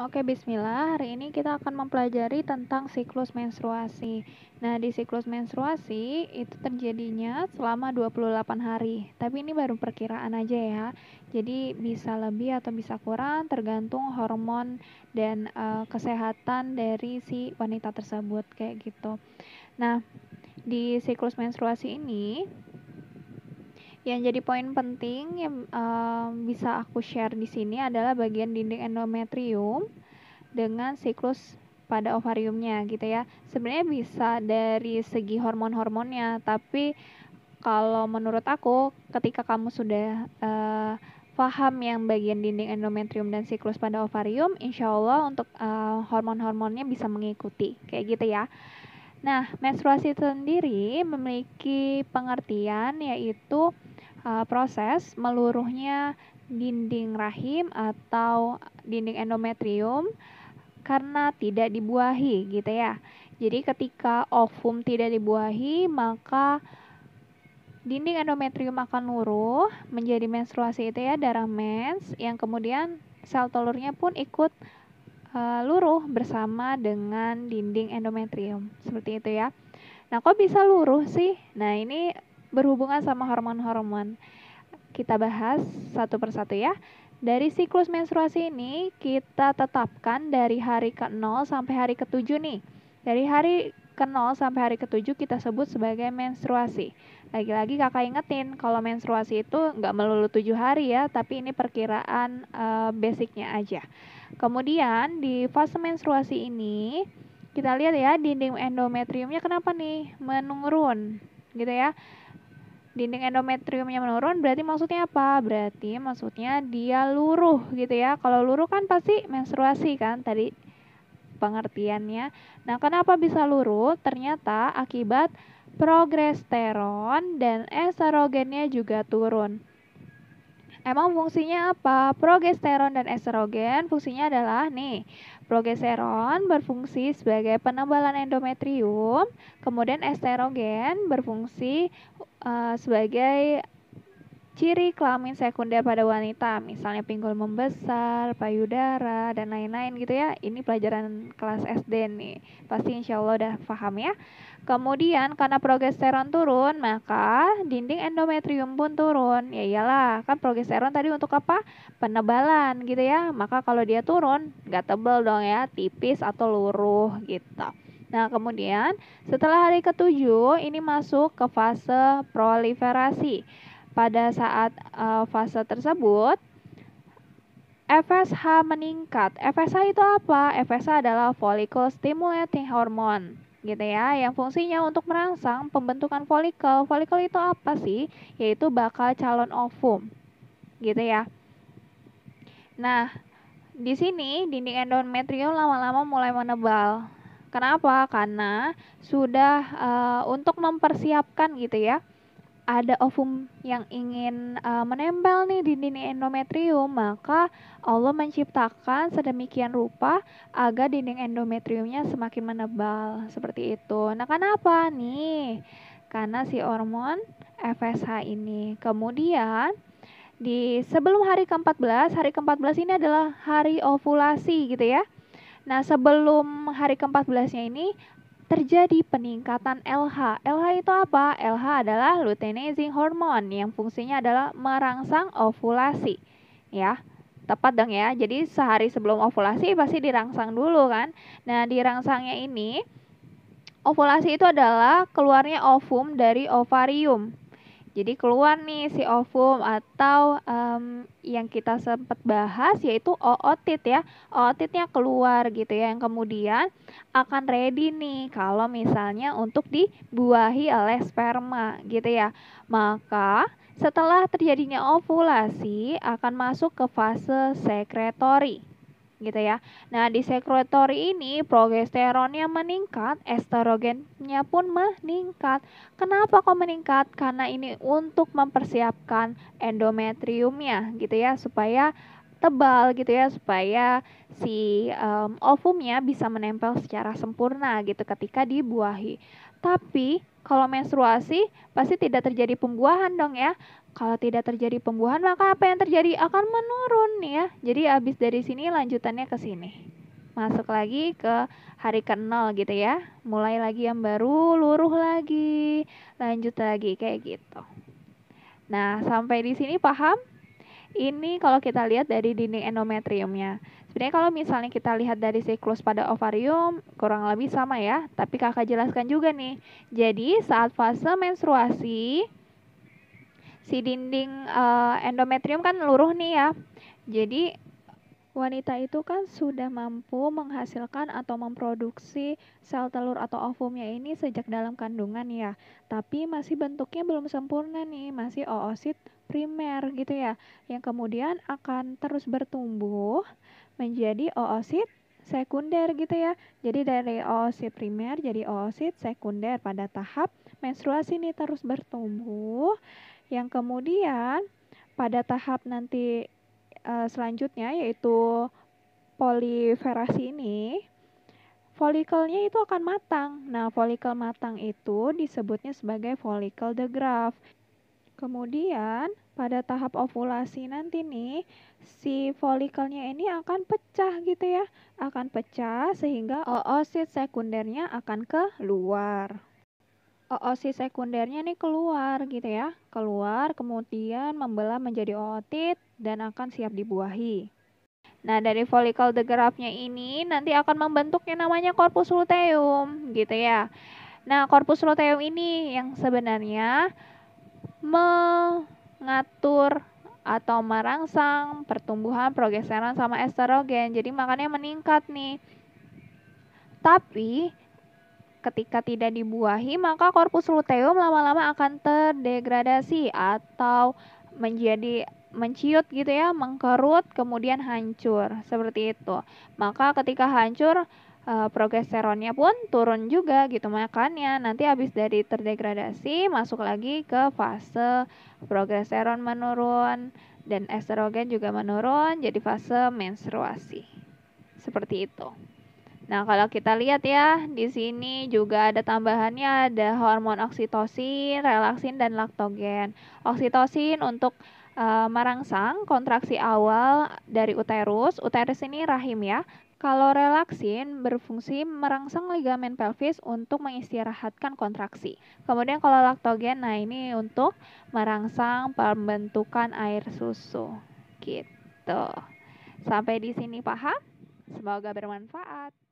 Oke, bismillah. Hari ini kita akan mempelajari tentang siklus menstruasi. Nah, di siklus menstruasi itu terjadinya selama 28 hari. Tapi ini baru perkiraan aja ya. Jadi bisa lebih atau bisa kurang tergantung hormon dan kesehatan dari si wanita tersebut kayak gitu. Nah, di siklus menstruasi ini yang jadi poin penting yang bisa aku share di sini adalah bagian dinding endometrium dengan siklus pada ovariumnya gitu ya. Sebenarnya bisa dari segi hormon-hormonnya, tapi kalau menurut aku ketika kamu sudah paham yang bagian dinding endometrium dan siklus pada ovarium, insya Allah untuk hormon-hormonnya bisa mengikuti kayak gitu ya. Nah, menstruasi sendiri memiliki pengertian yaitu proses meluruhnya dinding rahim atau dinding endometrium karena tidak dibuahi gitu ya. Jadi ketika ovum tidak dibuahi, maka dinding endometrium akan luruh menjadi menstruasi itu ya, darah mens, yang kemudian sel telurnya pun ikut luruh bersama dengan dinding endometrium. Seperti itu ya. Nah, kok bisa luruh sih? Nah, ini berhubungan sama hormon-hormon. Kita bahas satu persatu ya. Dari siklus menstruasi ini kita tetapkan dari hari ke-0 sampai hari ke-7 nih. Dari hari ke-0 sampai hari ke-7 kita sebut sebagai menstruasi. Lagi-lagi kakak ingetin kalau menstruasi itu nggak melulu 7 hari ya, tapi ini perkiraan basicnya aja. Kemudian di fase menstruasi ini kita lihat ya dinding endometriumnya kenapa nih menurun gitu ya. Dinding endometriumnya menurun berarti maksudnya apa? Berarti maksudnya dia luruh gitu ya. Kalau luruh kan pasti menstruasi kan tadi pengertiannya. Nah, kenapa bisa luruh? Ternyata akibat progesteron dan estrogennya juga turun. Emang fungsinya apa? Progesteron dan estrogen fungsinya adalah nih, progesteron berfungsi sebagai penebalan endometrium, kemudian estrogen berfungsi sebagai ciri kelamin sekunder pada wanita, misalnya pinggul membesar, payudara, dan lain-lain gitu ya. Ini pelajaran kelas SD nih, pasti insya Allah udah paham ya. Kemudian karena progesteron turun, maka dinding endometrium pun turun. Ya iyalah, kan progesteron tadi untuk apa? Penebalan gitu ya. Maka kalau dia turun, nggak tebel dong ya, tipis atau luruh gitu. Nah, kemudian setelah hari ke-7 ini masuk ke fase proliferasi. Pada saat fase tersebut, FSH meningkat. FSH itu apa? FSH adalah follicle stimulating hormone gitu ya, yang fungsinya untuk merangsang pembentukan folikel. Folikel itu apa sih? Yaitu bakal calon ovum gitu ya. Nah, di sini dinding endometrium lama-lama mulai menebal. Kenapa? Karena sudah untuk mempersiapkan gitu ya, ada ovum yang ingin menempel nih di dinding endometrium, maka Allah menciptakan sedemikian rupa agar dinding endometriumnya semakin menebal seperti itu. Nah, kenapa nih? Karena si hormon FSH ini. Kemudian di sebelum hari ke-14 ini adalah hari ovulasi gitu ya. Nah, sebelum hari ke-14-nya ini terjadi peningkatan LH. LH itu apa? LH adalah luteinizing hormone yang fungsinya adalah merangsang ovulasi. Ya, tepat dong ya. Jadi sehari sebelum ovulasi pasti dirangsang dulu kan. Nah, dirangsangnya ini ovulasi itu adalah keluarnya ovum dari ovarium. Jadi keluar nih si ovum atau yang kita sempat bahas yaitu ootit ya. Ootitnya keluar gitu ya, yang kemudian akan ready nih kalau misalnya untuk dibuahi oleh sperma gitu ya. Maka setelah terjadinya ovulasi akan masuk ke fase sekretori gitu ya. Nah, di sekretori ini progesteronnya meningkat, estrogennya pun meningkat. Kenapa kok meningkat? Karena ini untuk mempersiapkan endometriumnya gitu ya, supaya tebal gitu ya, supaya si ovumnya bisa menempel secara sempurna gitu ketika dibuahi. Tapi Kalau menstruasi pasti tidak terjadi pembuahan dong ya. Kalau tidak terjadi pembuahan maka apa yang terjadi? Akan menurun ya. Jadi habis dari sini lanjutannya ke sini. Masuk lagi ke hari ke-0 gitu ya. Mulai lagi yang baru, luruh lagi, lanjut lagi kayak gitu. Nah, sampai di sini paham? Ini kalau kita lihat dari dinding endometriumnya. Sebenarnya kalau misalnya kita lihat dari siklus pada ovarium, kurang lebih sama ya. Tapi kakak jelaskan juga nih. Jadi saat fase menstruasi, si dinding endometrium kan luruh nih ya. Jadi wanita itu kan sudah mampu menghasilkan atau memproduksi sel telur atau ovumnya ini sejak dalam kandungan ya. Tapi masih bentuknya belum sempurna nih, masih oosit primer gitu ya. Yang kemudian akan terus bertumbuh menjadi oosit sekunder gitu ya. Jadi dari oosit primer jadi oosit sekunder pada tahap menstruasi ini terus bertumbuh. Yang kemudian pada tahap nanti selanjutnya yaitu poliferasi ini, folikelnya itu akan matang. Nah, folikel matang itu disebutnya sebagai folikel de Graaff. Kemudian pada tahap ovulasi nanti nih, si folikelnya ini akan pecah gitu ya, akan pecah sehingga oosit sekundernya akan keluar. Oosit sekundernya nih keluar gitu ya, keluar kemudian membelah menjadi ootit dan akan siap dibuahi. Nah, dari folikel de Graaff-nya ini nanti akan membentuk yang namanya corpus luteum gitu ya. Nah, corpus luteum ini yang sebenarnya mengatur atau merangsang pertumbuhan progesteron sama estrogen. Jadi makanya meningkat nih. Tapi ketika tidak dibuahi, maka corpus luteum lama-lama akan terdegradasi atau menjadi menciut gitu ya, mengkerut, kemudian hancur, seperti itu. Maka ketika hancur, progesteronnya pun turun juga gitu. Makanya nanti habis dari terdegradasi, masuk lagi ke fase progesteron menurun dan estrogen juga menurun, jadi fase menstruasi. Seperti itu. Nah, kalau kita lihat ya, di sini juga ada tambahannya, ada hormon oksitosin, relaksin, dan laktogen. Oksitosin untuk merangsang kontraksi awal dari uterus. Uterus ini rahim ya. Kalau relaksin berfungsi merangsang ligamen pelvis untuk mengistirahatkan kontraksi. Kemudian kalau laktogen, nah ini untuk merangsang pembentukan air susu. Gitu. Sampai di sini paham? Semoga bermanfaat.